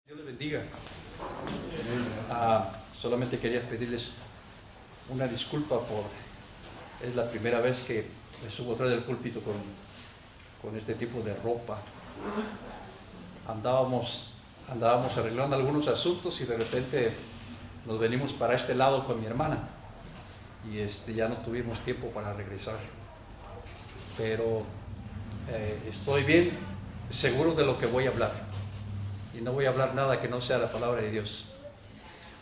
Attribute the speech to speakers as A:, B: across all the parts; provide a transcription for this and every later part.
A: Dios les bendiga. Solamente quería pedirles una disculpa es la primera vez que me subo atrás del púlpito con este tipo de ropa. Andábamos arreglando algunos asuntos y de repente nos venimos para este lado con mi hermana y ya no tuvimos tiempo para regresar. Pero estoy bien seguro de lo que voy a hablar. Y no voy a hablar nada que no sea la palabra de Dios.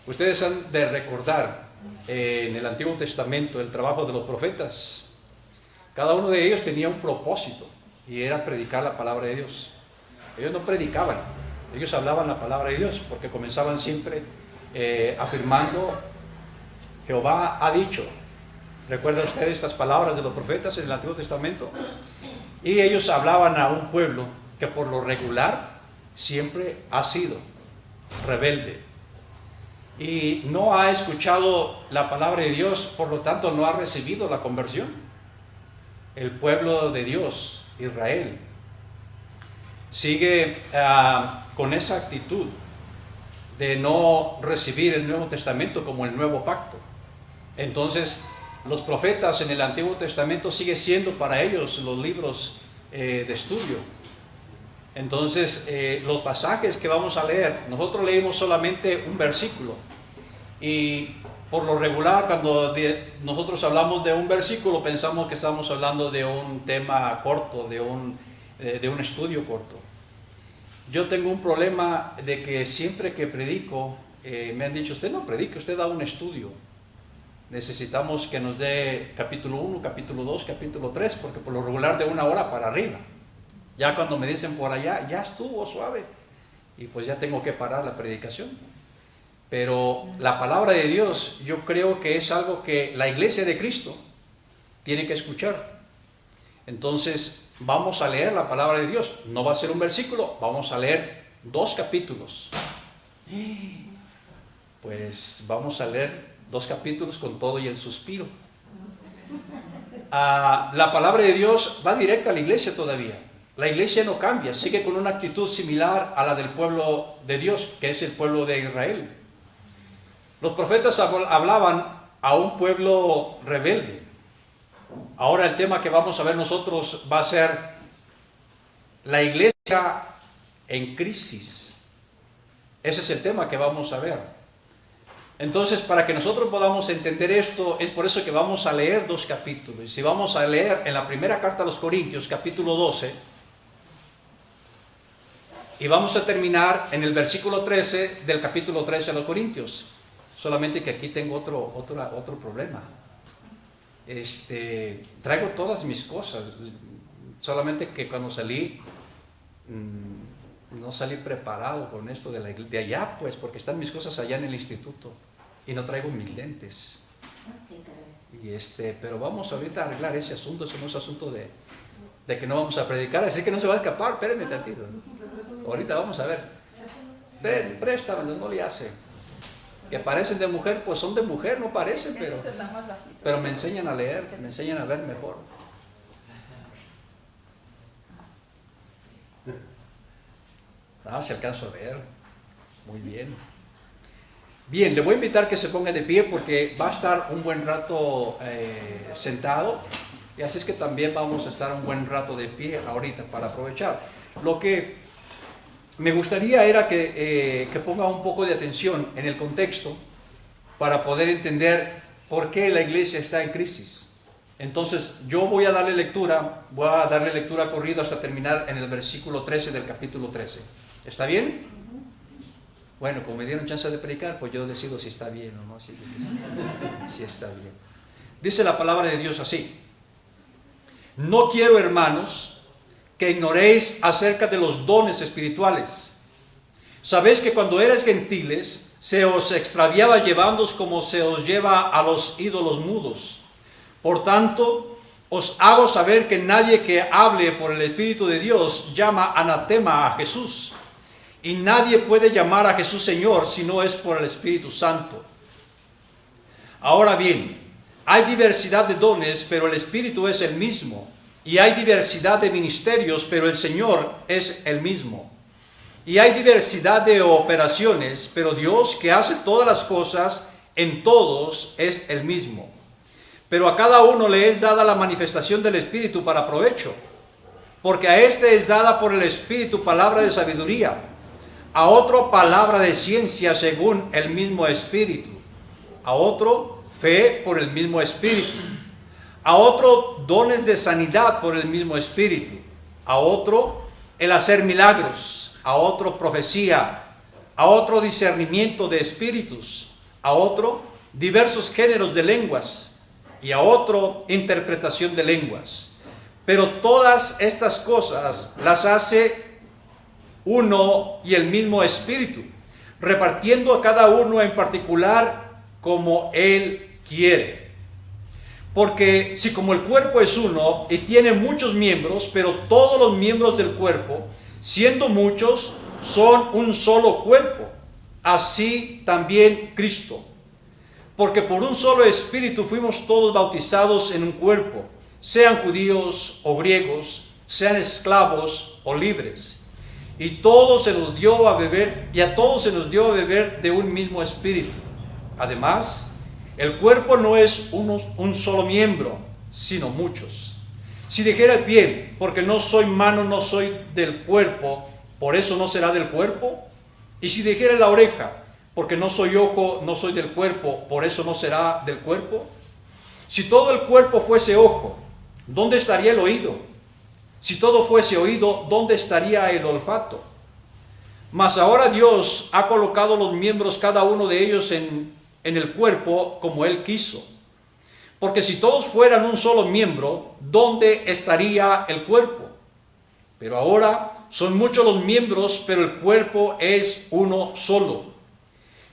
A: Ustedes han de recordar en el Antiguo Testamento el trabajo de los profetas. Cada uno de ellos tenía un propósito y era predicar la palabra de Dios. Ellos no predicaban, ellos hablaban la palabra de Dios porque comenzaban siempre afirmando: Jehová ha dicho. ¿Recuerdan ustedes estas palabras de los profetas en el Antiguo Testamento? Y ellos hablaban a un pueblo que por lo regular siempre ha sido rebelde y no ha escuchado la palabra de Dios, por lo tanto no ha recibido la conversión. El pueblo de Dios, Israel, sigue con esa actitud de no recibir el Nuevo Testamento como el nuevo pacto. Entonces los profetas en el Antiguo Testamento sigue siendo para ellos los libros de estudio. Entonces, los pasajes que vamos a leer, nosotros leímos solamente un versículo. Y por lo regular, cuando nosotros hablamos de un versículo, pensamos que estamos hablando de un tema corto, de un estudio corto. Yo tengo un problema de que siempre que predico, me han dicho: usted no predica, usted da un estudio. Necesitamos que nos dé capítulo 1, capítulo 2, capítulo 3, porque por lo regular de 1 hora para arriba. Ya cuando me dicen por allá, ya estuvo suave, y pues ya tengo que parar la predicación. Pero la palabra de Dios, yo creo que es algo que la iglesia de Cristo tiene que escuchar. Entonces, vamos a leer la palabra de Dios. No va a ser un versículo, vamos a leer 2 capítulos. Pues vamos a leer 2 capítulos con todo y el suspiro. La palabra de Dios va directa a la iglesia todavía. La iglesia no cambia, sigue con una actitud similar a la del pueblo de Dios, que es el pueblo de Israel. Los profetas hablaban a un pueblo rebelde. Ahora el tema que vamos a ver nosotros va a ser la iglesia en crisis. Ese es el tema que vamos a ver. Entonces, para que nosotros podamos entender esto, es por eso que vamos a leer 2 capítulos. Y si vamos a leer en la primera carta a los Corintios, capítulo 12, y vamos a terminar en el versículo 13 del capítulo 13 a los Corintios. Solamente que aquí tengo otro problema. Traigo todas mis cosas. Solamente que cuando salí, no salí preparado con esto de allá, pues, porque están mis cosas allá en el instituto. Y no traigo mis lentes. Pero vamos ahorita a arreglar ese asunto. Ese no es asunto de que no vamos a predicar. Así que no se va a escapar. Espérenme tantito, ¿no? Ahorita vamos a ver. Préstamelos, no le hace. Que parecen de mujer, pues son de mujer, no parecen, pero me enseñan a leer, me enseñan a ver mejor. Se alcanzo a ver. Muy bien. Bien, le voy a invitar que se ponga de pie porque va a estar un buen rato sentado. Y así es que también vamos a estar un buen rato de pie ahorita para aprovechar. Lo que me gustaría era que ponga un poco de atención en el contexto para poder entender por qué la iglesia está en crisis. Entonces, yo voy a darle lectura corrido hasta terminar en el versículo 13 del capítulo 13. ¿Está bien? Bueno, como me dieron chance de predicar, pues yo decido si está bien o no, si está bien. Dice la palabra de Dios así: no quiero, hermanos, que ignoréis acerca de los dones espirituales. Sabéis que cuando erais gentiles, se os extraviaba llevándoos como se os lleva a los ídolos mudos. Por tanto, os hago saber que nadie que hable por el Espíritu de Dios llama anatema a Jesús. Y nadie puede llamar a Jesús Señor si no es por el Espíritu Santo. Ahora bien, hay diversidad de dones, pero el Espíritu es el mismo. Y hay diversidad de ministerios, pero el Señor es el mismo. y hay diversidad de operaciones, pero Dios que hace todas las cosas en todos es el mismo. Pero a cada uno le es dada la manifestación del Espíritu para provecho, porque a este es dada por el Espíritu palabra de sabiduría, a otro palabra de ciencia según el mismo Espíritu, a otro fe por el mismo Espíritu, a otro dones de sanidad por el mismo Espíritu, a otro el hacer milagros, a otro profecía, a otro discernimiento de espíritus, a otro diversos géneros de lenguas y a otro interpretación de lenguas. Pero todas estas cosas las hace uno y el mismo Espíritu, repartiendo a cada uno en particular como Él quiere. Porque si como el cuerpo es uno y tiene muchos miembros, pero todos los miembros del cuerpo, siendo muchos, son un solo cuerpo, así también Cristo. Porque por un solo Espíritu fuimos todos bautizados en un cuerpo, sean judíos o griegos, sean esclavos o libres. Y todos se nos dio a beber, y a todos se nos dio a beber de un mismo Espíritu. Además, el cuerpo no es un solo miembro, sino muchos. Si dijera el pie, porque no soy mano, no soy del cuerpo, ¿por eso no será del cuerpo? Y si dijera la oreja, porque no soy ojo, no soy del cuerpo, ¿por eso no será del cuerpo? Si todo el cuerpo fuese ojo, ¿dónde estaría el oído? Si todo fuese oído, ¿dónde estaría el olfato? Mas ahora Dios ha colocado los miembros, cada uno de ellos, en el cuerpo como Él quiso. Porque si todos fueran un solo miembro, ¿dónde estaría el cuerpo? Pero ahora son muchos los miembros, pero el cuerpo es uno solo.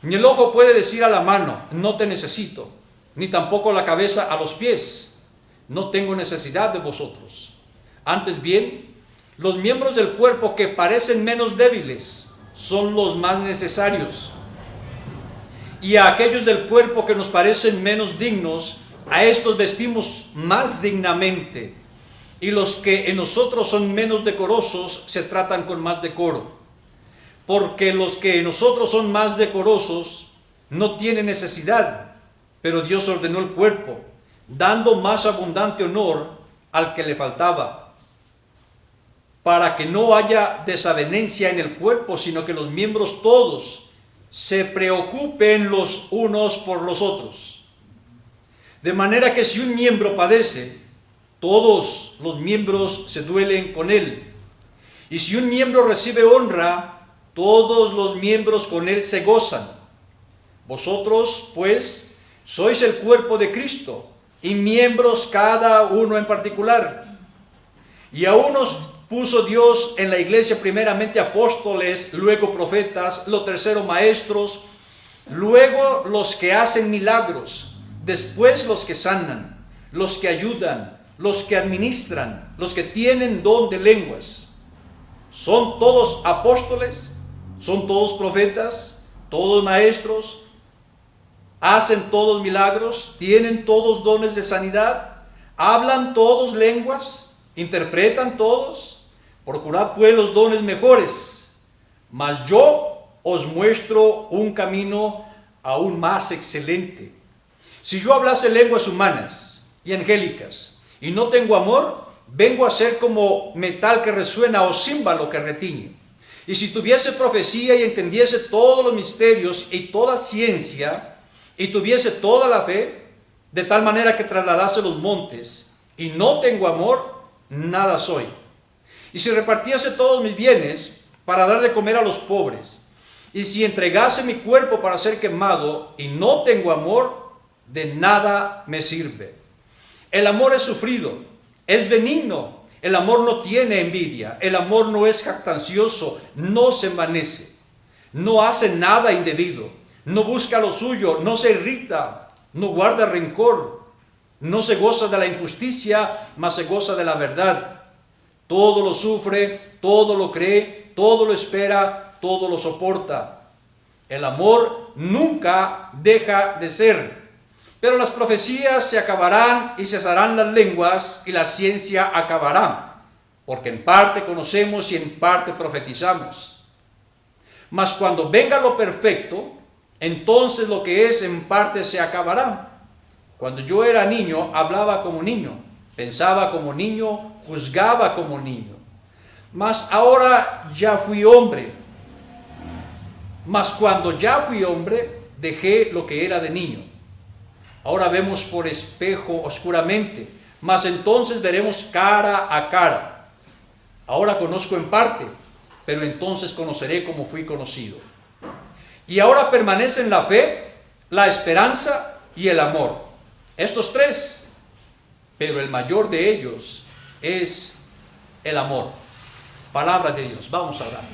A: Ni el ojo puede decir a la mano, no te necesito, ni tampoco la cabeza a los pies, no tengo necesidad de vosotros. Antes bien, los miembros del cuerpo que parecen menos débiles son los más necesarios. Y a aquellos del cuerpo que nos parecen menos dignos, a estos vestimos más dignamente. Y los que en nosotros son menos decorosos, se tratan con más decoro. Porque los que en nosotros son más decorosos, no tienen necesidad, pero Dios ordenó el cuerpo, dando más abundante honor al que le faltaba, para que no haya desavenencia en el cuerpo, sino que los miembros todos se preocupen los unos por los otros. De manera que si un miembro padece, todos los miembros se duelen con él. Y si un miembro recibe honra, todos los miembros con él se gozan. Vosotros, pues, sois el cuerpo de Cristo, y miembros cada uno en particular. Y a unos puso Dios en la iglesia primeramente apóstoles, luego profetas, lo tercero maestros, luego los que hacen milagros, después los que sanan, los que ayudan, los que administran, los que tienen don de lenguas. ¿Son todos apóstoles? ¿Son todos profetas? ¿Todos maestros? ¿Hacen todos milagros? ¿Tienen todos dones de sanidad? ¿Hablan todos lenguas? ¿Interpretan todos? Procurad pues los dones mejores, mas yo os muestro un camino aún más excelente. Si yo hablase lenguas humanas y angélicas y no tengo amor, vengo a ser como metal que resuena o címbalo que retiñe. Y si tuviese profecía y entendiese todos los misterios y toda ciencia, y tuviese toda la fe, de tal manera que trasladase los montes, y no tengo amor, nada soy. Y si repartiese todos mis bienes para dar de comer a los pobres, y si entregase mi cuerpo para ser quemado, y no tengo amor, de nada me sirve. El amor es sufrido, es benigno, el amor no tiene envidia, el amor no es jactancioso, no se envanece, no hace nada indebido, no busca lo suyo, no se irrita, no guarda rencor, no se goza de la injusticia, mas se goza de la verdad. Todo lo sufre, todo lo cree, todo lo espera, todo lo soporta. El amor nunca deja de ser. Pero las profecías se acabarán y cesarán las lenguas y la ciencia acabará, porque en parte conocemos y en parte profetizamos. Mas cuando venga lo perfecto, entonces lo que es en parte se acabará. Cuando yo era niño, hablaba como niño, pensaba como niño, juzgaba como niño. Mas ahora ya fui hombre. Mas cuando ya fui hombre, dejé lo que era de niño. Ahora vemos por espejo oscuramente, mas entonces veremos cara a cara. Ahora conozco en parte, pero entonces conoceré como fui conocido. Y ahora permanecen la fe, la esperanza y el amor. Estos tres, pero el mayor de ellos es el amor. Palabra de Dios. Vamos a orar.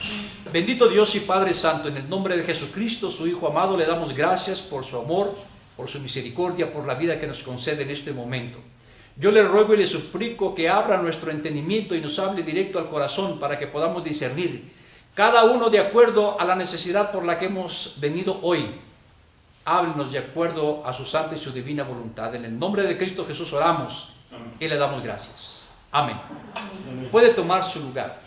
A: Bendito Dios y Padre Santo, en el nombre de Jesucristo, su Hijo amado, le damos gracias por su amor, por su misericordia, por la vida que nos concede en este momento. Yo le ruego y le suplico que abra nuestro entendimiento y nos hable directo al corazón para que podamos discernir, cada uno de acuerdo a la necesidad por la que hemos venido hoy. Háblenos de acuerdo a su santa y su divina voluntad. En el nombre de Cristo Jesús oramos y le damos gracias. Amén. Puede tomar su lugar.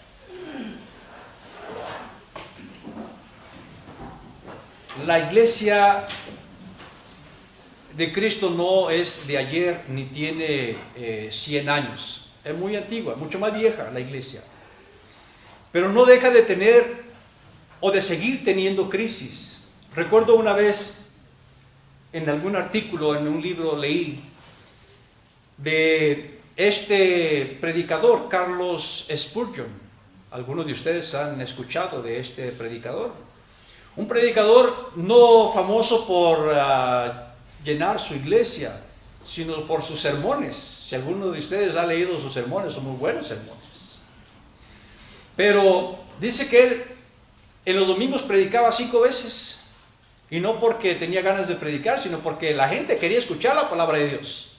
A: La iglesia de Cristo no es de ayer ni tiene 100 años. Es muy antigua, mucho más vieja la iglesia. Pero no deja de tener o de seguir teniendo crisis. Recuerdo una vez en algún artículo, en un libro leí de este predicador, Carlos Spurgeon. Algunos de ustedes han escuchado de este predicador. Un predicador no famoso por llenar su iglesia, sino por sus sermones. Si alguno de ustedes ha leído sus sermones, son muy buenos sermones. Pero dice que él en los domingos predicaba 5 veces, y no porque tenía ganas de predicar, sino porque la gente quería escuchar la palabra de Dios.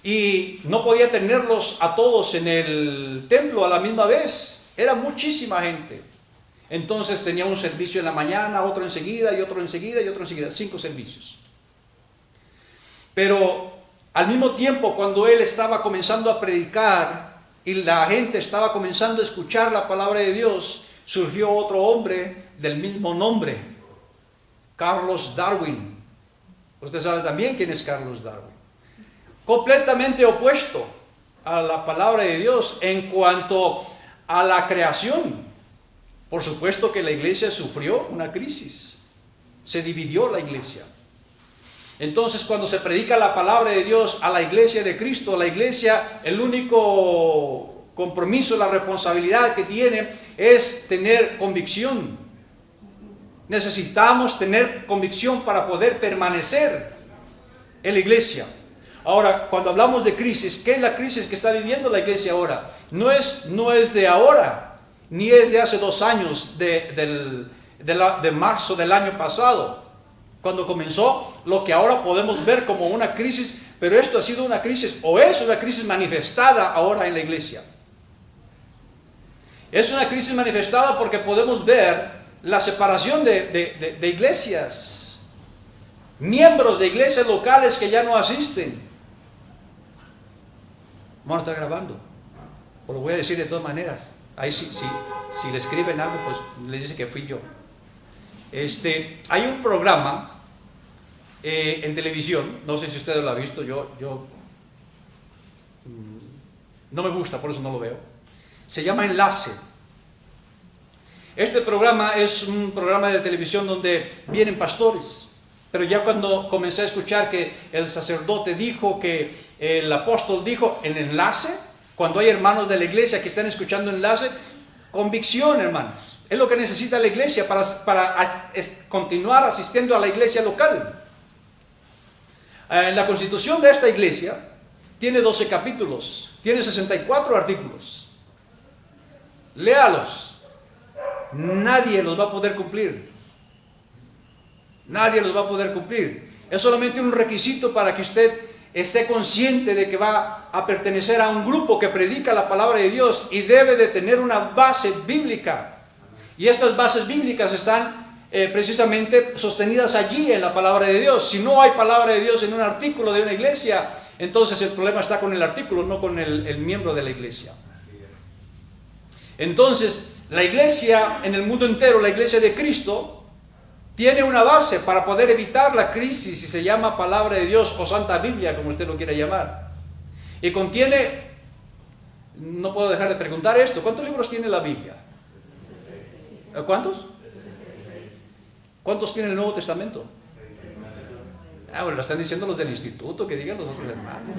A: Y no podía tenerlos a todos en el templo a la misma vez, era muchísima gente. Entonces tenía un servicio en la mañana, otro enseguida, y otro enseguida, y otro enseguida, 5 servicios. Pero al mismo tiempo, cuando él estaba comenzando a predicar y la gente estaba comenzando a escuchar la palabra de Dios, surgió otro hombre del mismo nombre, Carlos Darwin. Usted sabe también quién es Carlos Darwin. Completamente opuesto a la palabra de Dios en cuanto a la creación. Por supuesto que la iglesia sufrió una crisis, se dividió la iglesia. Entonces, cuando se predica la palabra de Dios a la iglesia de Cristo, la iglesia, el único compromiso, la responsabilidad que tiene es tener convicción. Necesitamos tener convicción para poder permanecer en la iglesia. Ahora, cuando hablamos de crisis, ¿qué es la crisis que está viviendo la iglesia ahora? No es de ahora, ni es de hace 2 años, de marzo del año pasado, cuando comenzó lo que ahora podemos ver como una crisis, pero esto ha sido una crisis, o es una crisis manifestada ahora en la iglesia. Es una crisis manifestada porque podemos ver la separación de iglesias, miembros de iglesias locales que ya no asisten. Bueno, está grabando, pues lo voy a decir de todas maneras. Ahí si le escriben algo, pues les dice que fui yo. Hay un programa en televisión, no sé si ustedes lo han visto, yo no me gusta, por eso no lo veo. Se llama Enlace. Este programa es un programa de televisión donde vienen pastores, pero ya cuando comencé a escuchar que el sacerdote dijo, que el apóstol dijo, en Enlace, cuando hay hermanos de la iglesia que están escuchando Enlace, convicción, hermanos, es lo que necesita la iglesia para continuar asistiendo a la iglesia local. La constitución de esta iglesia tiene 12 capítulos, tiene 64 artículos. Léalos. Nadie los va a poder cumplir. Nadie los va a poder cumplir. Es solamente un requisito para que usted esté consciente de que va a pertenecer a un grupo que predica la palabra de Dios y debe de tener una base bíblica. Y estas bases bíblicas están precisamente sostenidas allí en la palabra de Dios. Si no hay palabra de Dios en un artículo de una iglesia, entonces el problema está con el artículo, no con el miembro de la iglesia. Entonces, La iglesia en el mundo entero, la iglesia de Cristo, tiene una base para poder evitar la crisis y se llama Palabra de Dios o Santa Biblia, como usted lo quiera llamar. Y contiene, no puedo dejar de preguntar esto, ¿cuántos libros tiene la Biblia? ¿Cuántos? ¿Cuántos tiene el Nuevo Testamento? Bueno, lo están diciendo los del instituto, que digan los otros hermanos.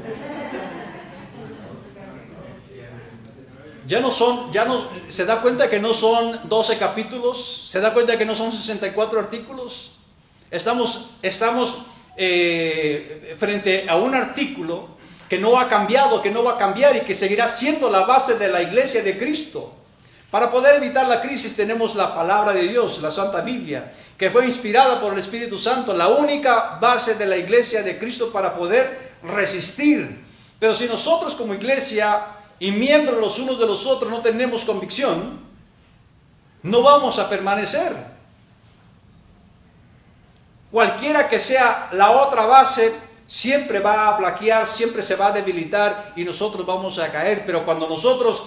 A: Se da cuenta que no son 12 capítulos, se da cuenta que no son 64 artículos. Estamos frente a un artículo que no ha cambiado, que no va a cambiar y que seguirá siendo la base de la iglesia de Cristo. Para poder evitar la crisis tenemos la palabra de Dios, la Santa Biblia, que fue inspirada por el Espíritu Santo, la única base de la iglesia de Cristo para poder resistir. Pero si nosotros como iglesia y miembros los unos de los otros no tenemos convicción, no vamos a permanecer. Cualquiera que sea la otra base, siempre va a flaquear, siempre se va a debilitar y nosotros vamos a caer. Pero cuando nosotros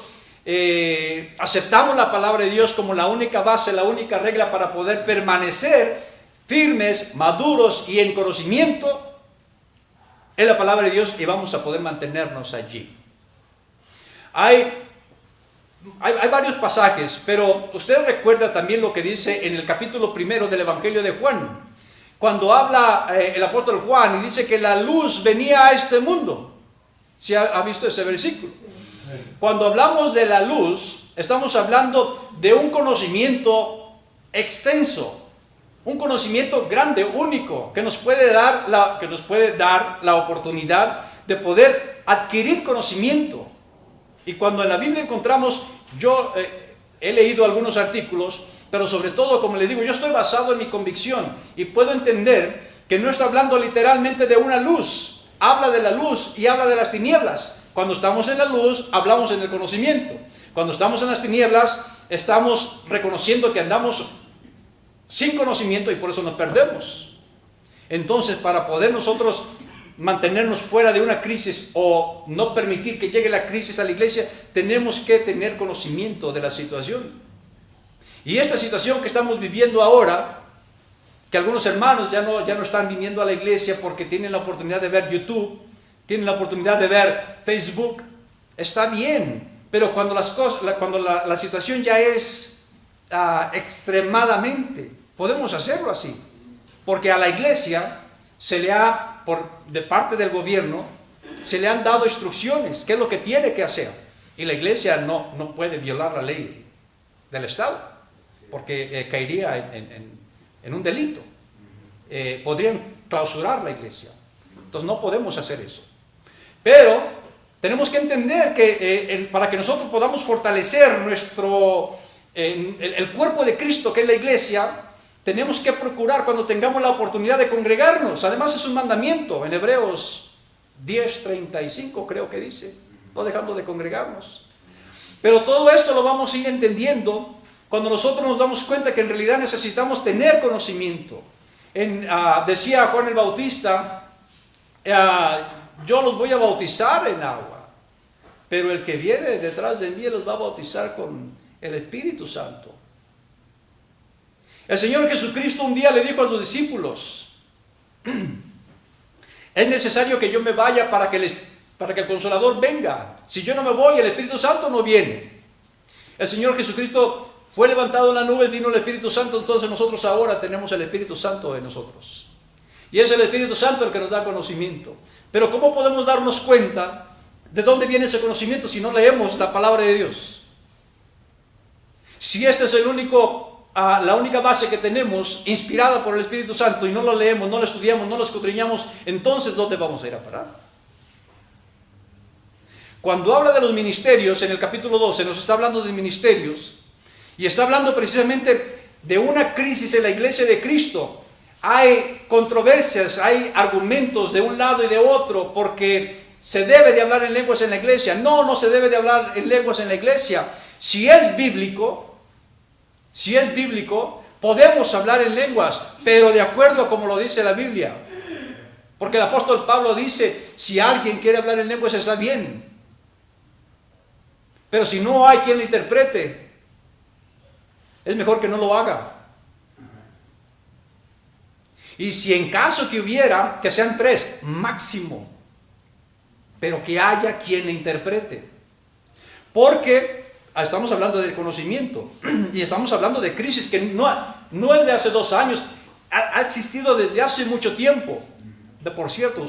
A: aceptamos la palabra de Dios como la única base, la única regla para poder permanecer firmes, maduros y en conocimiento, es la palabra de Dios y vamos a poder mantenernos allí. Hay varios pasajes, pero usted recuerda también lo que dice en el capítulo 1 del Evangelio de Juan, cuando habla el apóstol Juan y dice que la luz venía a este mundo. ¿Sí ha visto ese versículo? Cuando hablamos de la luz, estamos hablando de un conocimiento extenso, un conocimiento grande, único, que nos puede dar la oportunidad de poder adquirir conocimiento. Y cuando en la Biblia encontramos, yo he leído algunos artículos, pero sobre todo, como le digo, yo estoy basado en mi convicción y puedo entender que no está hablando literalmente de una luz, habla de la luz y habla de las tinieblas. Cuando estamos en la luz, hablamos en el conocimiento. Cuando estamos en las tinieblas, estamos reconociendo que andamos sin conocimiento y por eso nos perdemos. Entonces, para poder nosotros mantenernos fuera de una crisis o no permitir que llegue la crisis a la iglesia, tenemos que tener conocimiento de la situación. Y esta situación que estamos viviendo ahora, que algunos hermanos ya no están viniendo a la iglesia porque tienen la oportunidad de ver YouTube, tienen la oportunidad de ver Facebook, está bien, pero cuando la situación ya es extremadamente, podemos hacerlo así, porque a la iglesia se le ha, de parte del gobierno, se le han dado instrucciones, qué es lo que tiene que hacer, y la iglesia no puede violar la ley del Estado, porque caería en un delito, podrían clausurar la iglesia, entonces no podemos hacer eso. Pero tenemos que entender que para que nosotros podamos fortalecer el cuerpo de Cristo, que es la iglesia, tenemos que procurar cuando tengamos la oportunidad de congregarnos. Además es un mandamiento, en Hebreos 10:35 creo que dice, no dejando de congregarnos. Pero todo esto lo vamos a ir entendiendo cuando nosotros nos damos cuenta que en realidad necesitamos tener conocimiento. Decía Juan el Bautista, yo los voy a bautizar en agua, pero el que viene detrás de mí los va a bautizar con el Espíritu Santo. El Señor Jesucristo un día le dijo a sus discípulos, es necesario que yo me vaya para que el Consolador venga. Si yo no me voy, el Espíritu Santo no viene. El Señor Jesucristo fue levantado en la nube, vino el Espíritu Santo, entonces nosotros ahora tenemos el Espíritu Santo en nosotros. Y es el Espíritu Santo el que nos da conocimiento. Pero ¿cómo podemos darnos cuenta de dónde viene ese conocimiento si no leemos la palabra de Dios? Si este es la única base que tenemos, inspirada por el Espíritu Santo, y no lo leemos, no lo estudiamos, no lo escudriñamos, entonces ¿dónde vamos a ir a parar? Cuando habla de los ministerios, en el capítulo 12, nos está hablando de ministerios, y está hablando precisamente de una crisis en la iglesia de Cristo. Hay controversias, hay argumentos de un lado y de otro, porque se debe de hablar en lenguas en la iglesia. No se debe de hablar en lenguas en la iglesia. Si es bíblico, podemos hablar en lenguas, pero de acuerdo a como lo dice la Biblia. Porque el apóstol Pablo dice, si alguien quiere hablar en lenguas está bien. Pero si no hay quien lo interprete, es mejor que no lo haga. Y si en caso que hubiera, que sean 3 máximo, pero que haya quien le interprete. Porque estamos hablando del conocimiento y estamos hablando de crisis que no es de hace 2 años, ha existido desde hace mucho tiempo. Por cierto,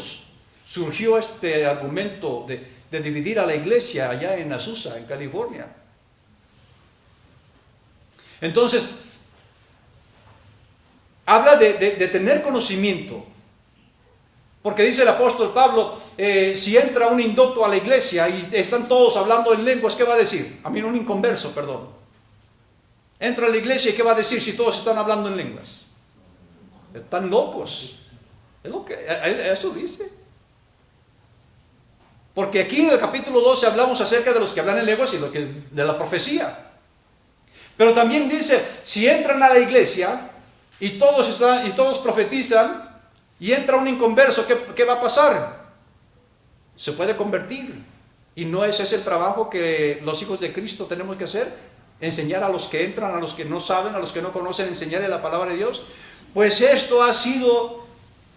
A: surgió este argumento de dividir a la iglesia allá en Azusa, en California. Entonces, habla de tener conocimiento. Porque dice el apóstol Pablo, si entra un indocto a la iglesia y están todos hablando en lenguas, ¿qué va a decir? A mí un inconverso, perdón. Entra a la iglesia y ¿qué va a decir si todos están hablando en lenguas? Están locos. Es lo que eso dice. Porque aquí en el capítulo 12 hablamos acerca de los que hablan en lenguas y de la profecía. Pero también dice, si entran a la iglesia y todos profetizan, y entra un inconverso, ¿qué va a pasar? Se puede convertir. Y no ese es el trabajo que los hijos de Cristo tenemos que hacer. Enseñar a los que entran, a los que no saben, a los que no conocen, enseñarle la palabra de Dios. Pues esto ha sido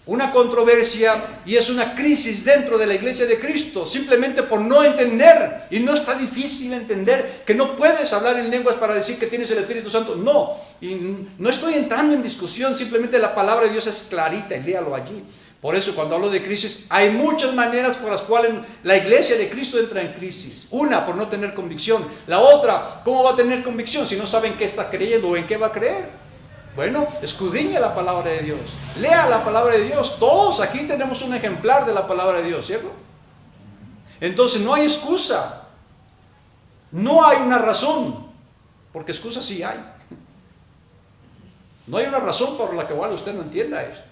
A: una controversia y es una crisis dentro de la iglesia de Cristo. Simplemente por no entender. Y no está difícil entender que no puedes hablar en lenguas para decir que tienes el Espíritu Santo. No. Y no estoy entrando en discusión. Simplemente la palabra de Dios es clarita y léalo allí. Por eso cuando hablo de crisis, hay muchas maneras por las cuales la iglesia de Cristo entra en crisis. Una, por no tener convicción. La otra, ¿cómo va a tener convicción si no saben qué está creyendo o en qué va a creer? Bueno, escudriñe la palabra de Dios. Lea la palabra de Dios. Todos aquí tenemos un ejemplar de la palabra de Dios, ¿cierto? Entonces no hay excusa. No hay una razón. Porque excusa sí hay. No hay una razón por la que usted no entienda esto.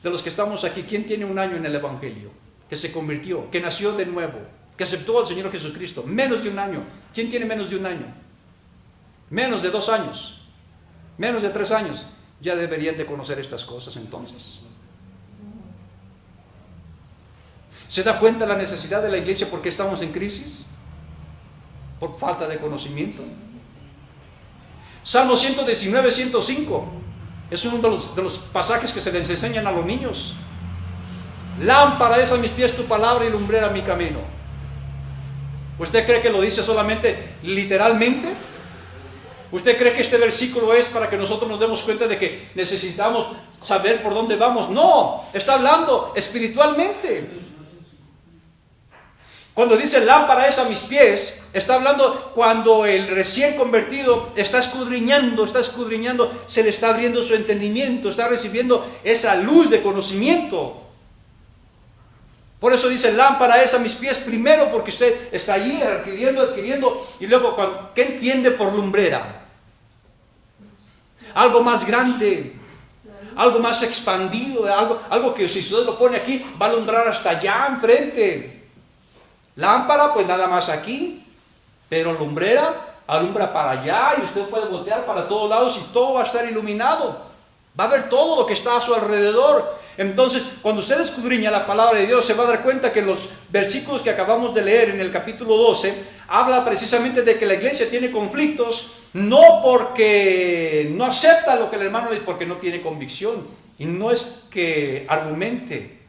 A: De los que estamos aquí, ¿quién tiene 1 año en el Evangelio? Que se convirtió, que nació de nuevo, que aceptó al Señor Jesucristo. Menos de 1 año. ¿Quién tiene menos de 1 año? Menos de 2 años. Menos de 3 años. Ya deberían de conocer estas cosas entonces. ¿Se da cuenta la necesidad de la iglesia porque estamos en crisis? Por falta de conocimiento. Salmo 119, 105. Es uno de los pasajes que se les enseñan a los niños. Lámpara es a mis pies tu palabra y lumbrera mi camino. ¿Usted cree que lo dice solamente literalmente? ¿Usted cree que este versículo es para que nosotros nos demos cuenta de que necesitamos saber por dónde vamos? No, está hablando espiritualmente. Cuando dice lámpara es a mis pies, está hablando cuando el recién convertido está escudriñando, se le está abriendo su entendimiento, está recibiendo esa luz de conocimiento. Por eso dice lámpara es a mis pies, primero porque usted está allí adquiriendo, y luego, ¿qué entiende por lumbrera? Algo más grande, algo más expandido, algo que si usted lo pone aquí, va a alumbrar hasta allá enfrente. Lámpara, pues nada más aquí, pero lumbrera, alumbra para allá y usted puede voltear para todos lados y todo va a estar iluminado. Va a ver todo lo que está a su alrededor. Entonces, cuando usted escudriña la palabra de Dios, se va a dar cuenta que los versículos que acabamos de leer en el capítulo 12, habla precisamente de que la iglesia tiene conflictos, no porque no acepta lo que el hermano le dice, porque no tiene convicción. Y no es que argumente,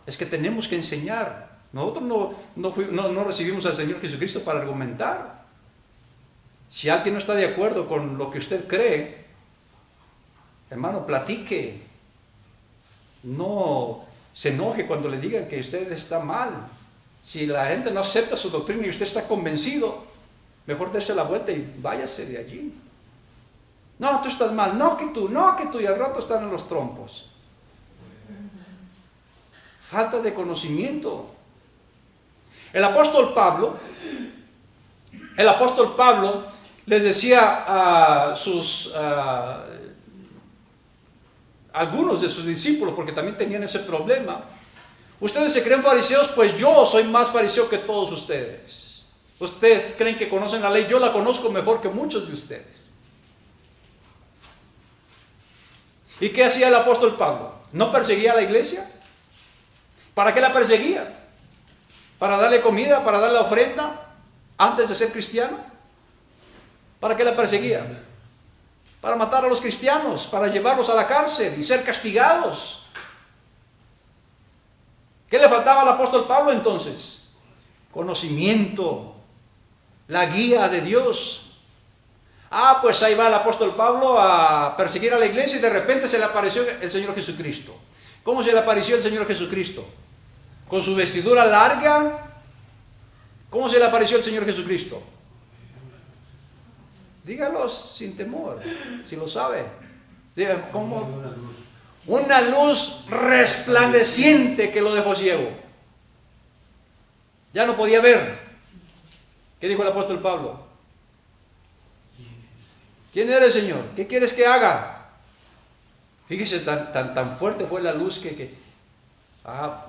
A: es que tenemos que enseñar. Nosotros no recibimos al Señor Jesucristo para argumentar. Si alguien no está de acuerdo con lo que usted cree, hermano, platique. No se enoje cuando le digan que usted está mal. Si la gente no acepta su doctrina y usted está convencido, mejor dése la vuelta y váyase de allí. No, tú estás mal, no que tú, y al rato están en los trompos. Falta de conocimiento. El apóstol Pablo les decía a algunos de sus discípulos, porque también tenían ese problema: ustedes se creen fariseos, pues yo soy más fariseo que todos ustedes. Ustedes creen que conocen la ley, yo la conozco mejor que muchos de ustedes. ¿Y qué hacía el apóstol Pablo? ¿No perseguía a la iglesia? ¿Para qué la perseguía? ¿Para darle comida? ¿Para darle ofrenda? ¿Antes de ser cristiano? ¿Para qué la perseguía? Para matar a los cristianos, para llevarlos a la cárcel y ser castigados. ¿Qué le faltaba al apóstol Pablo entonces? Conocimiento, la guía de Dios. Pues ahí va el apóstol Pablo a perseguir a la iglesia y de repente se le apareció el Señor Jesucristo. ¿Cómo se le apareció el Señor Jesucristo? ¿Con su vestidura larga? ¿Cómo se le apareció el Señor Jesucristo? Dígalo sin temor, si lo sabe. Diga, ¿cómo? Una luz resplandeciente que lo dejó ciego. Ya no podía ver. ¿Qué dijo el apóstol Pablo? ¿Quién eres, Señor? ¿Qué quieres que haga? Fíjese, tan fuerte fue la luz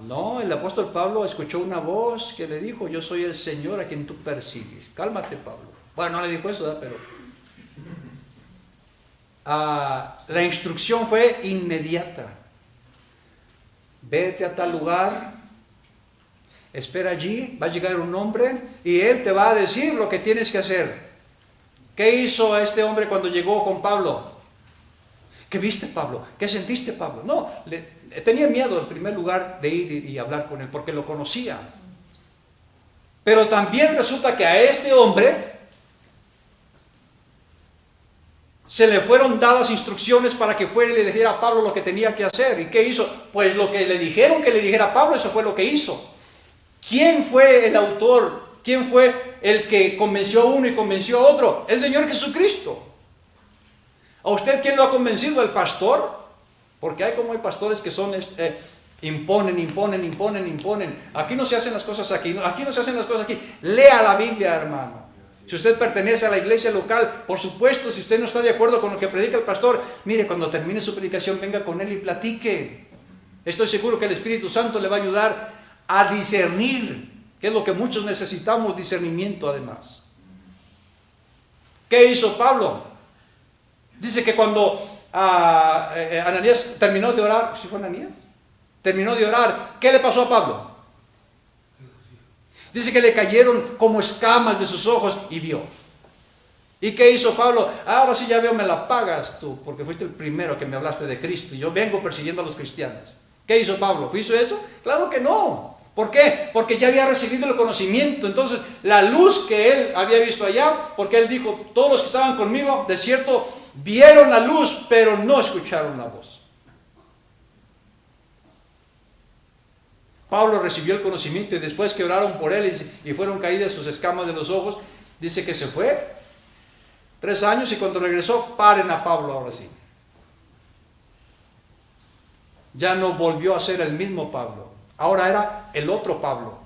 A: no, el apóstol Pablo escuchó una voz que le dijo, yo soy el Señor a quien tú persigues. Cálmate, Pablo. Bueno, no le dijo eso, ¿verdad? Pero la instrucción fue inmediata. Vete a tal lugar, espera allí, va a llegar un hombre y él te va a decir lo que tienes que hacer. ¿Qué hizo este hombre cuando llegó con Pablo? ¿Qué viste, Pablo? ¿Qué sentiste, Pablo? No, tenía miedo en primer lugar de ir y hablar con él porque lo conocía. Pero también resulta que a este hombre se le fueron dadas instrucciones para que fuera y le dijera a Pablo lo que tenía que hacer. ¿Y qué hizo? Pues lo que le dijeron que le dijera a Pablo, eso fue lo que hizo. ¿Quién fue el autor? ¿Quién fue el que convenció a uno y convenció a otro? El Señor Jesucristo. ¿A usted quién lo ha convencido? ¿El pastor? Porque hay pastores que son imponen. Aquí no se hacen las cosas aquí no se hacen las cosas aquí. Lea la Biblia, hermano. Si usted pertenece a la iglesia local, por supuesto, si usted no está de acuerdo con lo que predica el pastor, mire, cuando termine su predicación, venga con él y platique. Estoy seguro que el Espíritu Santo le va a ayudar a discernir, que es lo que muchos necesitamos, discernimiento además. ¿Qué hizo Pablo? Dice que cuando Ananías terminó de orar, ¿sí fue Ananías? Terminó de orar, ¿qué le pasó a Pablo? Dice que le cayeron como escamas de sus ojos y vio. ¿Y qué hizo Pablo? Ahora sí ya veo, me la pagas tú, porque fuiste el primero que me hablaste de Cristo y yo vengo persiguiendo a los cristianos. ¿Qué hizo Pablo? ¿Hizo eso? Claro que no. ¿Por qué? Porque ya había recibido el conocimiento. Entonces, la luz que él había visto allá, porque él dijo, todos los que estaban conmigo, de cierto, vieron la luz, pero no escucharon la voz. Pablo recibió el conocimiento y después que oraron por él y fueron caídas sus escamas de los ojos, dice que se fue 3 años y cuando regresó, paren a Pablo ahora sí. Ya no volvió a ser el mismo Pablo, ahora era el otro Pablo.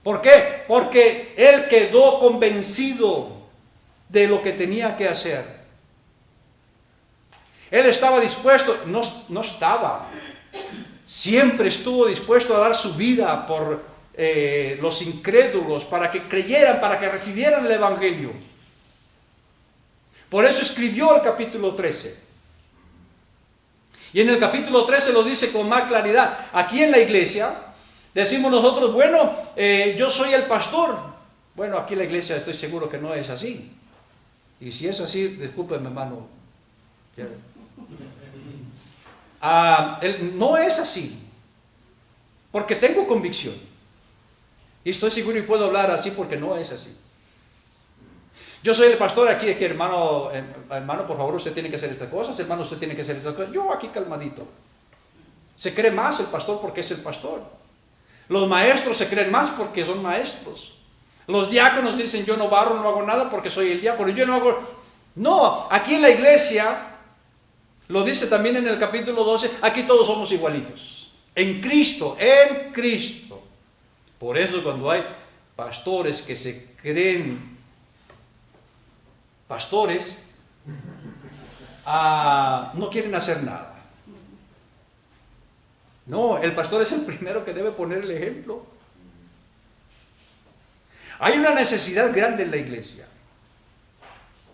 A: ¿Por qué? Porque él quedó convencido de lo que tenía que hacer. Él estaba dispuesto, siempre estuvo dispuesto a dar su vida por los incrédulos, para que creyeran, para que recibieran el Evangelio. Por eso escribió el capítulo 13. Y en el capítulo 13 lo dice con más claridad. Aquí en la iglesia decimos nosotros, bueno, yo soy el pastor. Bueno, aquí en la iglesia estoy seguro que no es así. Y si es así, discúlpeme, hermano. No es así, porque tengo convicción y estoy seguro y puedo hablar así porque no es así. Yo soy el pastor aquí, que hermano, por favor, usted tiene que hacer estas cosas, hermano, usted tiene que hacer estas cosas. Yo aquí calmadito. Se cree más el pastor porque es el pastor. Los maestros se creen más porque son maestros. Los diáconos dicen, yo no barro, no hago nada porque soy el diácono. Yo no hago. No, aquí en la iglesia, lo dice también en el capítulo 12, aquí todos somos igualitos. En Cristo. Por eso cuando hay pastores que se creen pastores, no quieren hacer nada. No, el pastor es el primero que debe poner el ejemplo. Hay una necesidad grande en la iglesia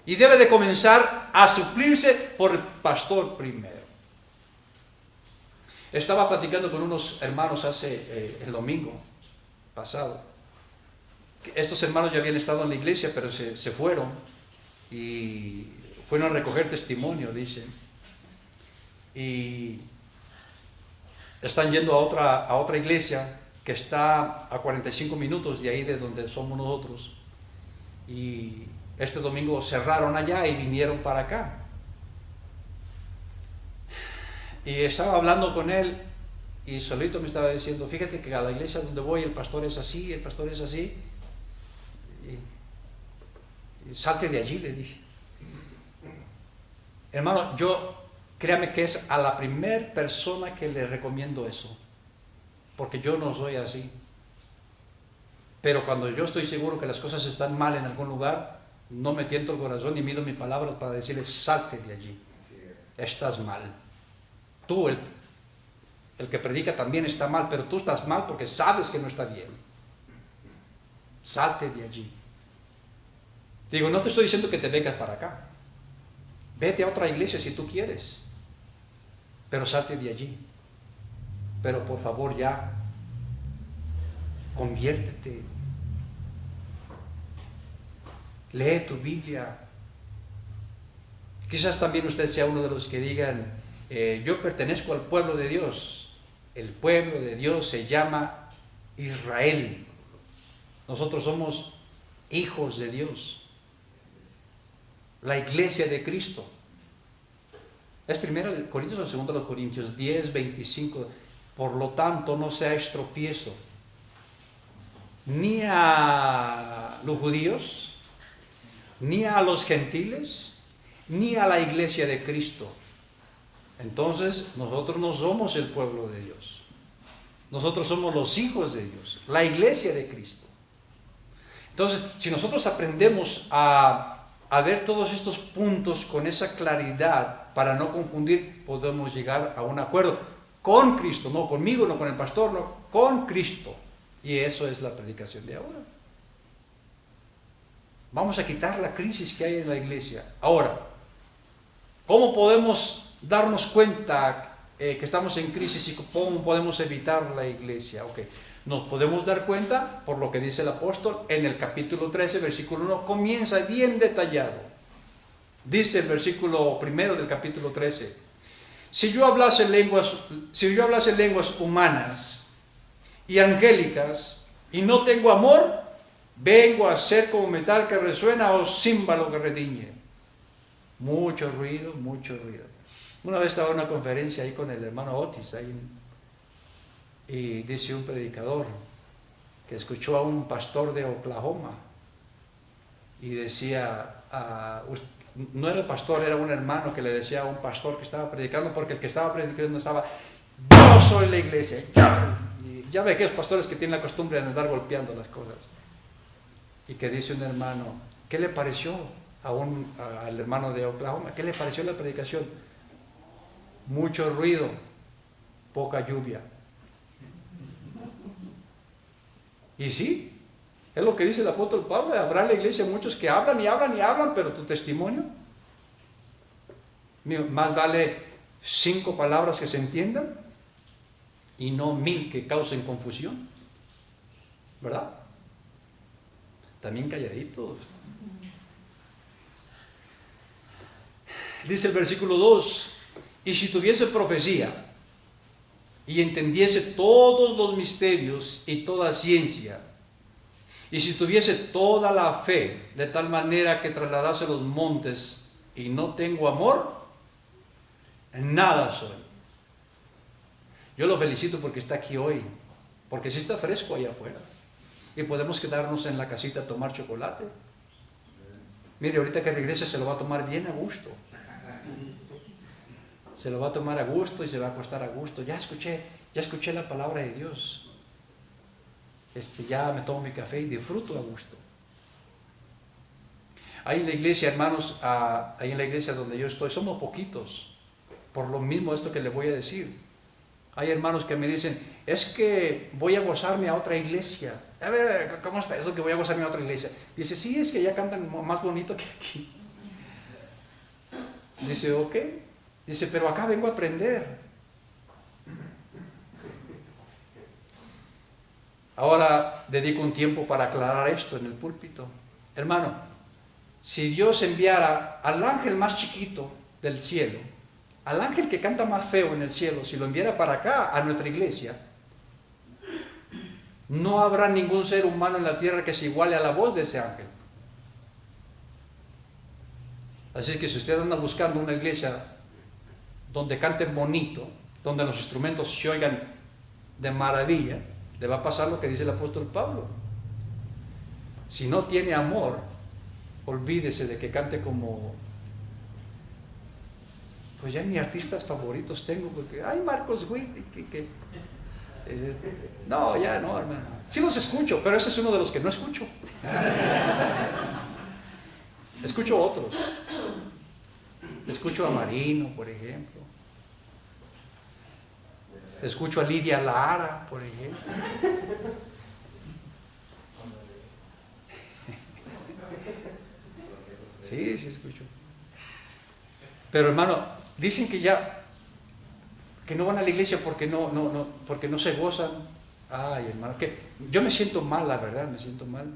A: y debe de comenzar a suplirse por el pastor primero. Estaba platicando con unos hermanos el domingo pasado, estos hermanos ya habían estado en la iglesia, pero se fueron y fueron a recoger testimonio, dicen. Y están yendo a otra iglesia que está a 45 minutos de ahí de donde somos nosotros. Y este domingo cerraron allá y vinieron para acá. Y estaba hablando con él y solito me estaba diciendo, fíjate que a la iglesia donde voy el pastor es así, el pastor es así. Y salte de allí, le dije. Hermano, créame que es a la primer persona que le recomiendo eso, porque yo no soy así. Pero cuando yo estoy seguro que las cosas están mal en algún lugar, no me tiento el corazón ni mido mis palabras para decirle, salte de allí, estás mal. Tú, el que predica también está mal, pero tú estás mal porque sabes que no está bien. Salte de allí. Digo, no te estoy diciendo que te vengas para acá. Vete a otra iglesia si tú quieres, pero salte de allí. Pero por favor ya, conviértete. Lee tu Biblia. Quizás también usted sea uno de los que digan, yo pertenezco al pueblo de Dios. El pueblo de Dios se llama Israel. Nosotros somos hijos de Dios. La iglesia de Cristo. Es 1 Corintios o 2 Corintios 10, 25. Por lo tanto, no seáis tropiezo ni a los judíos, ni a los gentiles, ni a la iglesia de Cristo. Entonces, nosotros no somos el pueblo de Dios. Nosotros somos los hijos de Dios, la iglesia de Cristo. Entonces, si nosotros aprendemos a ver todos estos puntos con esa claridad, para no confundir, podemos llegar a un acuerdo con Cristo, no conmigo, no con el pastor, no, con Cristo. Y eso es la predicación de ahora. Vamos a quitar la crisis que hay en la iglesia. Ahora, ¿cómo podemos darnos cuenta que estamos en crisis y cómo podemos evitar la iglesia? Okay. Nos podemos dar cuenta por lo que dice el apóstol en el capítulo 13, versículo 1, comienza bien detallado. Dice el versículo primero del capítulo 13, si yo hablase lenguas humanas y angélicas y no tengo amor, vengo a ser como metal que resuena o címbalo que retiñe. Mucho ruido, mucho ruido. Una vez estaba en una conferencia ahí con el hermano Otis, y dice un predicador que escuchó a un pastor de Oklahoma y decía, no era el pastor, era un hermano que le decía a un pastor que estaba predicando, porque el que estaba predicando estaba, yo soy la iglesia, y ya ve que es pastores que tienen la costumbre de andar golpeando las cosas. Y que dice un hermano, ¿qué le pareció al hermano de Oklahoma? ¿Qué le pareció la predicación? Mucho ruido, poca lluvia. Y sí, es lo que dice el apóstol Pablo, habrá en la iglesia muchos que hablan y hablan y hablan, pero tu testimonio, más vale 5 palabras que se entiendan y no 1000 que causen confusión, ¿verdad? También calladitos. Dice el versículo 2, y si tuviese profecía y entendiese todos los misterios y toda ciencia, y si tuviese toda la fe de tal manera que trasladase los montes y no tengo amor, nada soy. Yo lo felicito porque está aquí hoy, porque sí está fresco allá afuera y podemos quedarnos en la casita a tomar chocolate. Mire, ahorita que regrese se lo va a tomar bien a gusto. Se lo va a tomar a gusto y se va a acostar a gusto. Ya escuché la palabra de Dios. Ya me tomo mi café y disfruto a gusto. Ahí en la iglesia, hermanos, ahí en la iglesia donde yo estoy, somos poquitos. Por lo mismo esto que le voy a decir. Hay hermanos que me dicen, es que voy a gozarme a otra iglesia. A ver, ¿cómo está eso que voy a gozarme a otra iglesia? Dice, sí, es que allá cantan más bonito que aquí. Dice, ok. Dice, pero acá vengo a aprender. Ahora, dedico un tiempo para aclarar esto en el púlpito. Hermano, si Dios enviara al ángel más chiquito del cielo, al ángel que canta más feo en el cielo, si lo enviara para acá, a nuestra iglesia, no habrá ningún ser humano en la tierra que se iguale a la voz de ese ángel. Así es que si usted anda buscando una iglesia donde canten bonito, donde los instrumentos se oigan de maravilla, le va a pasar lo que dice el apóstol Pablo. Si no tiene amor, olvídese de que cante como... Pues ya ni artistas favoritos tengo, porque hay Marcos Witt, no, ya no, hermano. Sí los escucho, pero ese es uno de los que no escucho. Escucho otros. Escucho a Marino, por ejemplo. Escucho a Lidia Lara, por ejemplo. Sí, sí escucho. Pero hermano, dicen que ya, que no van a la iglesia porque no se gozan. Ay, hermano, que yo me siento mal, la verdad, me siento mal.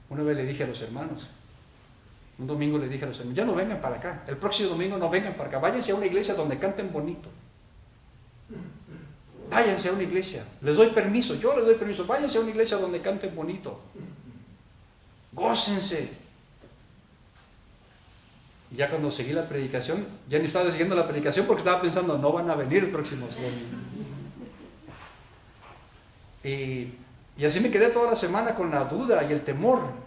A: Una vez le dije a los hermanos, un domingo le dije a los hermanos, ya no vengan para acá, el próximo domingo no vengan para acá, váyanse a una iglesia donde canten bonito. Váyanse a una iglesia, les doy permiso, yo les doy permiso, váyanse a una iglesia donde canten bonito. Gócense. Y ya cuando seguí la predicación, ya ni estaba siguiendo la predicación porque estaba pensando, no van a venir el próximo domingo. Y así me quedé toda la semana con la duda y el temor,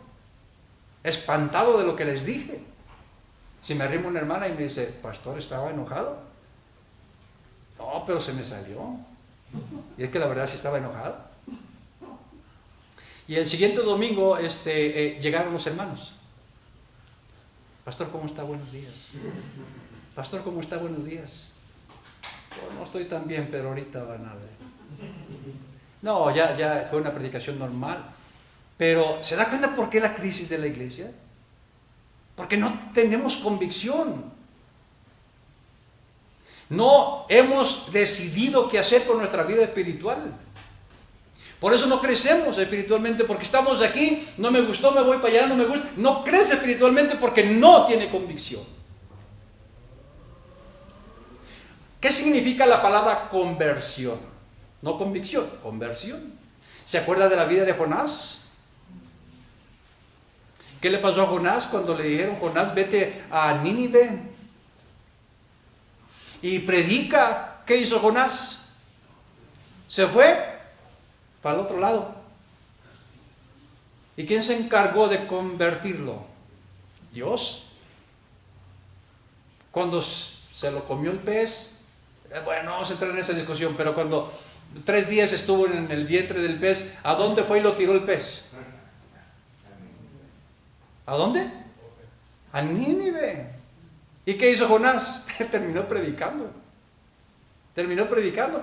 A: espantado de lo que les dije. Si me arrima una hermana y me dice, pastor, ¿estaba enojado? No, pero se me salió. Y es que la verdad sí estaba enojado. Y el siguiente domingo llegaron los hermanos. Pastor, ¿cómo está? Buenos días. Pastor, ¿cómo está? Buenos días. Oh, no estoy tan bien, pero ahorita van a ver. No, ya fue una predicación normal. Pero ¿se da cuenta por qué la crisis de la iglesia? Porque no tenemos convicción. No hemos decidido qué hacer con nuestra vida espiritual. Por eso no crecemos espiritualmente, porque estamos aquí, no me gustó, me voy para allá, no me gusta. No crece espiritualmente porque no tiene convicción. ¿Qué significa la palabra conversión? No convicción, conversión. ¿Se acuerda de la vida de Jonás? ¿Qué le pasó a Jonás cuando le dijeron, Jonás, vete a Nínive y predica? ¿Qué hizo Jonás? Se fue para el otro lado. ¿Y quién se encargó de convertirlo? Dios. Cuando se lo comió el pez, bueno, no vamos a entrar en esa discusión, pero cuando 3 días estuvo en el vientre del pez, ¿a dónde fue y lo tiró el pez? ¿A dónde? A Nínive. ¿Y qué hizo Jonás? Terminó predicando.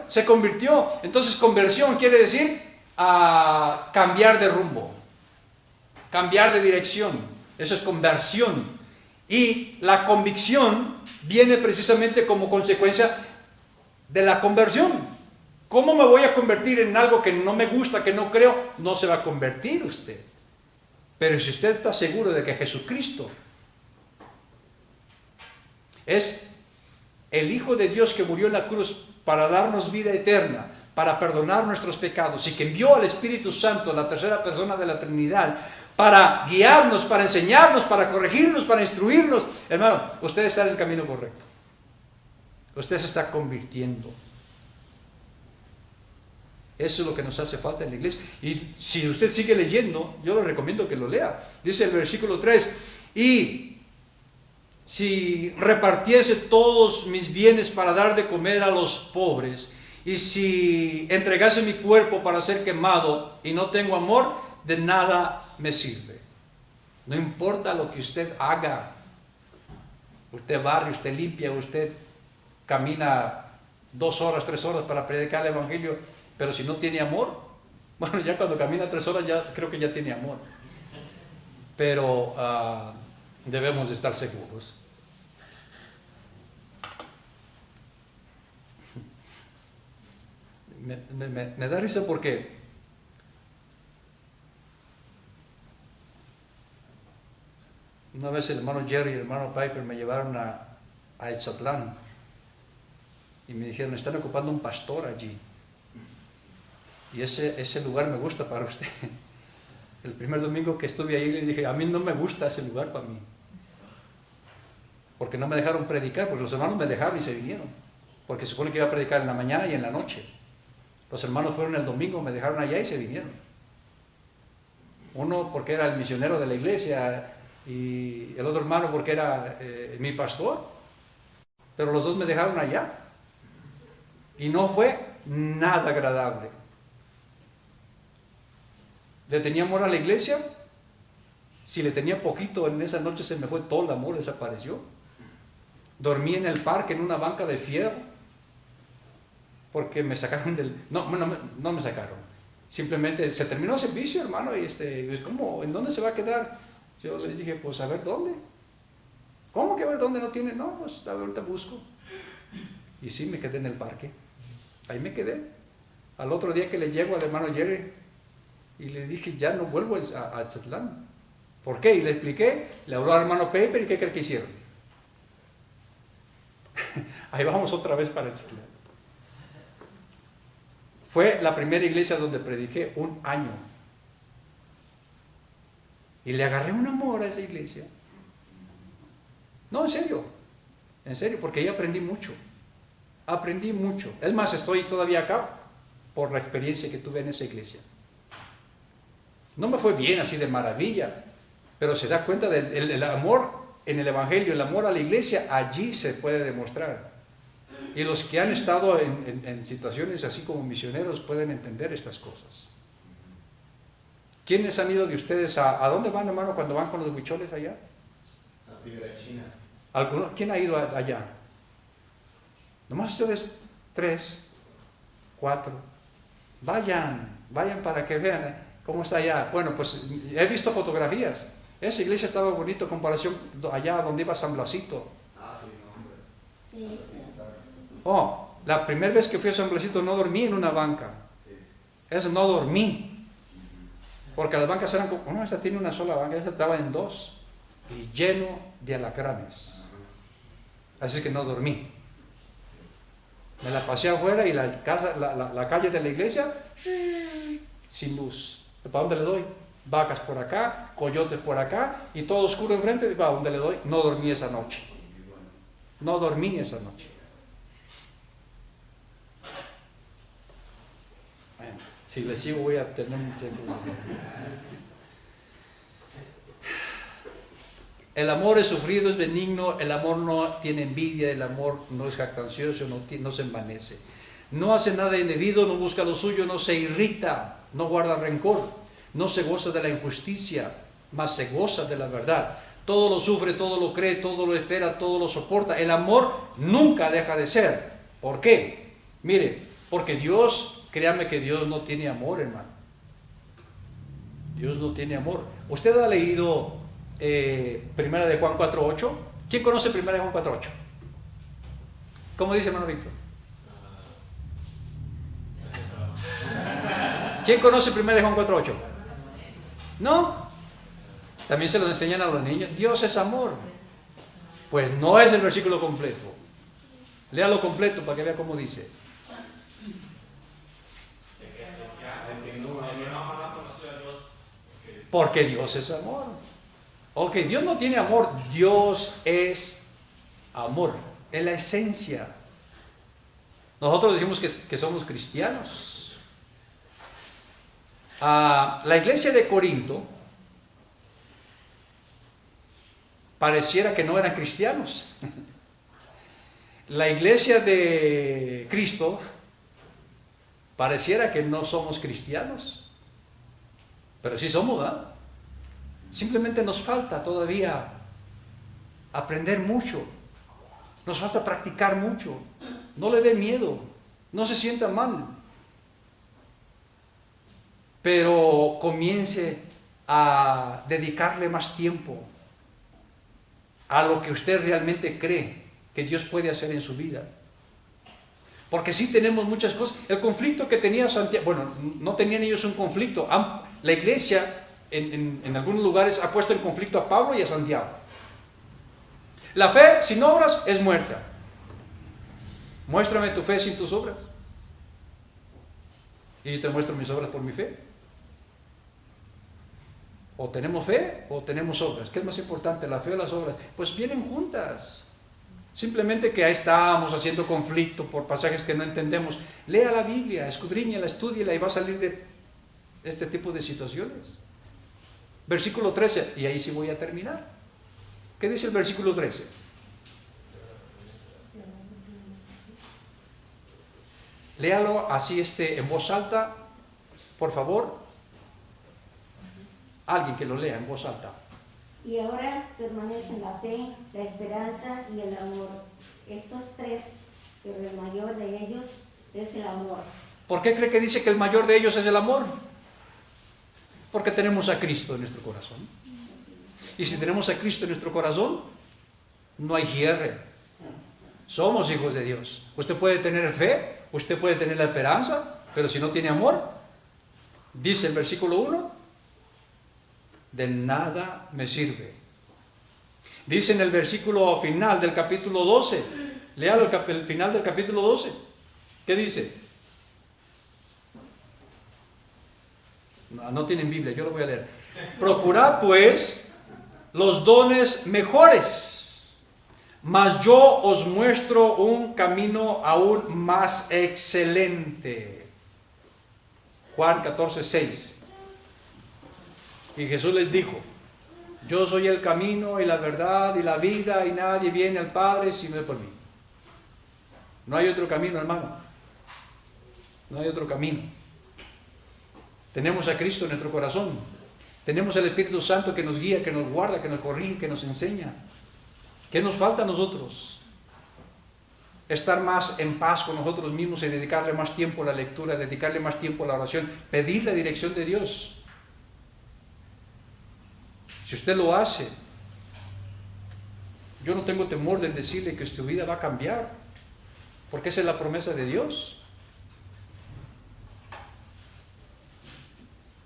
A: Se convirtió. Entonces conversión quiere decir cambiar de rumbo, cambiar de dirección. Eso es conversión. Y la convicción viene precisamente como consecuencia de la conversión. ¿Cómo me voy a convertir en algo que no me gusta, que no creo? No se va a convertir usted. Pero si usted está seguro de que Jesucristo es el Hijo de Dios que murió en la cruz para darnos vida eterna, para perdonar nuestros pecados, y que envió al Espíritu Santo, la tercera persona de la Trinidad, para guiarnos, para enseñarnos, para corregirnos, para instruirnos, hermano, usted está en el camino correcto. Usted se está convirtiendo. Eso es lo que nos hace falta en la iglesia. Y si usted sigue leyendo, yo le recomiendo que lo lea. Dice el versículo 3, y si repartiese todos mis bienes para dar de comer a los pobres, y si entregase mi cuerpo para ser quemado y no tengo amor, de nada me sirve. No importa lo que usted haga, usted barre, usted limpia, usted camina 2 horas, 3 horas para predicar el evangelio, pero si no tiene amor, bueno, ya cuando camina 3 horas ya creo que ya tiene amor. Pero debemos de estar seguros. Me da risa porque Una vez el hermano Jerry y el hermano Piper me llevaron a Etzatlán y me dijeron, están ocupando un pastor allí. Y ese lugar me gusta para usted. El primer domingo que estuve ahí le dije, a mí no me gusta ese lugar para mí. Porque no me dejaron predicar, pues los hermanos me dejaron y se vinieron. Porque se supone que iba a predicar en la mañana y en la noche. Los hermanos fueron el domingo, me dejaron allá y se vinieron. Uno porque era el misionero de la iglesia y el otro hermano porque era mi pastor. Pero los dos me dejaron allá. Y no fue nada agradable. ¿Le tenía amor a la iglesia? Si le tenía poquito, en esa noche se me fue todo el amor, desapareció. Dormí en el parque en una banca de fierro porque me sacaron del... No me sacaron. Simplemente se terminó el servicio, hermano, y ¿cómo? ¿En dónde se va a quedar? Yo les dije, pues a ver dónde. ¿Cómo que a ver dónde no tiene? No, pues a ver, ahorita busco. Y sí, me quedé en el parque. Ahí me quedé. Al otro día que le llego al hermano Jerry y le dije, ya no vuelvo a Etzatlán. ¿Por qué? Y le expliqué, le habló al hermano Paper y ¿qué cree que hicieron? Ahí vamos otra vez para Etzatlán. Fue la primera iglesia donde prediqué 1 año. Y le agarré un amor a esa iglesia. No, en serio, porque ahí aprendí mucho. Aprendí mucho. Es más, estoy todavía acá por la experiencia que tuve en esa iglesia. No me fue bien así de maravilla, pero se da cuenta del amor en el Evangelio, el amor a la iglesia, allí se puede demostrar. Y los que han estado en situaciones así como misioneros pueden entender estas cosas. ¿Quiénes han ido de ustedes a dónde van, hermano, cuando van con los huicholes allá?
B: A Piedra China.
A: ¿Quién ha ido allá? Nomás ustedes 3, 4. Vayan para que vean cómo está allá. Bueno, pues he visto fotografías. Esa iglesia estaba bonito en comparación allá donde iba San Blasito.
B: Ah, sí, no, hombre.
C: Sí.
A: Oh, la primera vez que fui a San Blasito no dormí en una banca. Eso no dormí. Porque las bancas eran como, no, esta tiene una sola banca, esta estaba en 2 y lleno de alacranes. Así que no dormí. Me la pasé afuera y la calle de la iglesia sin luz. ¿Para dónde le doy? Vacas por acá, coyotes por acá y todo oscuro enfrente. ¿Para dónde le doy? No dormí esa noche. No dormí esa noche. Bueno, si le sigo voy a tener un tiempo. El amor es sufrido, es benigno, el amor no tiene envidia, el amor no es jactancioso, no se envanece. No hace nada indebido, no busca lo suyo, no se irrita, no guarda rencor, no se goza de la injusticia, mas se goza de la verdad. Todo lo sufre, todo lo cree, todo lo espera, todo lo soporta. El amor nunca deja de ser. ¿Por qué? Mire, porque Dios, créame que Dios no tiene amor, hermano. Dios no tiene amor. ¿Usted ha leído Primera de Juan 4:8? ¿Quién conoce Primera de Juan 4:8? ¿Cómo dice, hermano Víctor? ¿Quién conoce Primera de Juan 4:8? ¿No? También se los enseñan a los niños. Dios es amor. Pues no es el versículo completo. Léalo completo para que vea cómo dice. Porque Dios es amor. Ok, Dios no tiene amor. Dios es amor. Es la esencia. Nosotros decimos que somos cristianos. La iglesia de Corinto pareciera que no eran cristianos. La iglesia de Cristo pareciera que no somos cristianos, pero sí somos, ¿verdad? Simplemente nos falta todavía aprender mucho, nos falta practicar mucho. No le dé miedo, no se sienta mal, pero comience a dedicarle más tiempo a lo que usted realmente cree que Dios puede hacer en su vida. Porque sí tenemos muchas cosas. El conflicto que tenía Santiago, bueno, no tenían ellos un conflicto. La iglesia en algunos lugares ha puesto en conflicto a Pablo y a Santiago. La fe sin obras es muerta. Muéstrame tu fe sin tus obras. Y yo te muestro mis obras por mi fe. O tenemos fe o tenemos obras. ¿Qué es más importante, la fe o las obras? Pues vienen juntas. Simplemente que ahí estamos haciendo conflicto por pasajes que no entendemos. Lea la Biblia, escudriñala, estúdiela y va a salir de este tipo de situaciones. Versículo 13, y ahí sí voy a terminar. ¿Qué dice el versículo 13? Léalo así en voz alta, por favor. Alguien que lo lea en voz alta.
C: Y ahora permanecen la fe, la esperanza y el amor. Estos tres, pero el mayor de ellos es el amor.
A: ¿Por qué cree que dice que el mayor de ellos es el amor? Porque tenemos a Cristo en nuestro corazón. Y si tenemos a Cristo en nuestro corazón, no hay cierre. Somos hijos de Dios. Usted puede tener fe, usted puede tener la esperanza, pero si no tiene amor, dice el versículo 1, de nada me sirve. Dice en el versículo final del capítulo 12, léalo el final del capítulo 12. ¿Qué dice? No tienen Biblia, yo lo voy a leer. Procurad pues los dones mejores, mas yo os muestro un camino aún más excelente. Juan 14:6. Y Jesús les dijo: yo soy el camino y la verdad y la vida, y nadie viene al Padre si no es por mí. No hay otro camino, hermano. No hay otro camino. Tenemos a Cristo en nuestro corazón. Tenemos el Espíritu Santo que nos guía, que nos guarda, que nos corrige, que nos enseña. ¿Qué nos falta a nosotros? Estar más en paz con nosotros mismos y dedicarle más tiempo a la lectura, dedicarle más tiempo a la oración, pedir la dirección de Dios. Si usted lo hace, yo no tengo temor de decirle que su vida va a cambiar, porque esa es la promesa de Dios.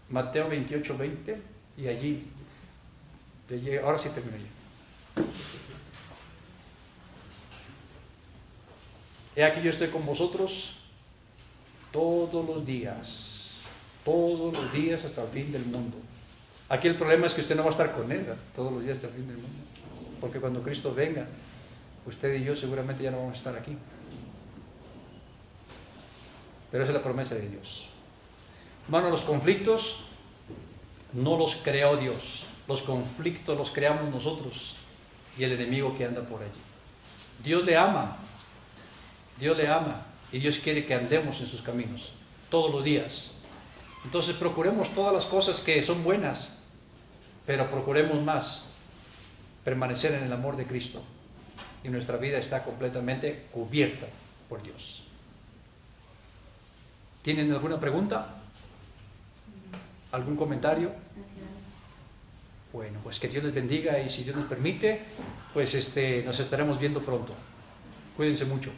A: Mateo 28:20, y allí, ahora sí termino yo. He aquí yo estoy con vosotros todos los días hasta el fin del mundo. Aquí el problema es que usted no va a estar con Él todos los días hasta el fin del mundo, porque cuando Cristo venga, usted y yo seguramente ya no vamos a estar aquí. Pero esa es la promesa de Dios. Hermano, los conflictos no los creó Dios. Los conflictos los creamos nosotros y el enemigo que anda por allí. Dios le ama. Dios le ama y Dios quiere que andemos en sus caminos todos los días. Entonces procuremos todas las cosas que son buenas, pero procuremos más permanecer en el amor de Cristo y nuestra vida está completamente cubierta por Dios. ¿Tienen alguna pregunta? ¿Algún comentario? Bueno, pues que Dios les bendiga y si Dios nos permite, pues nos estaremos viendo pronto. Cuídense mucho.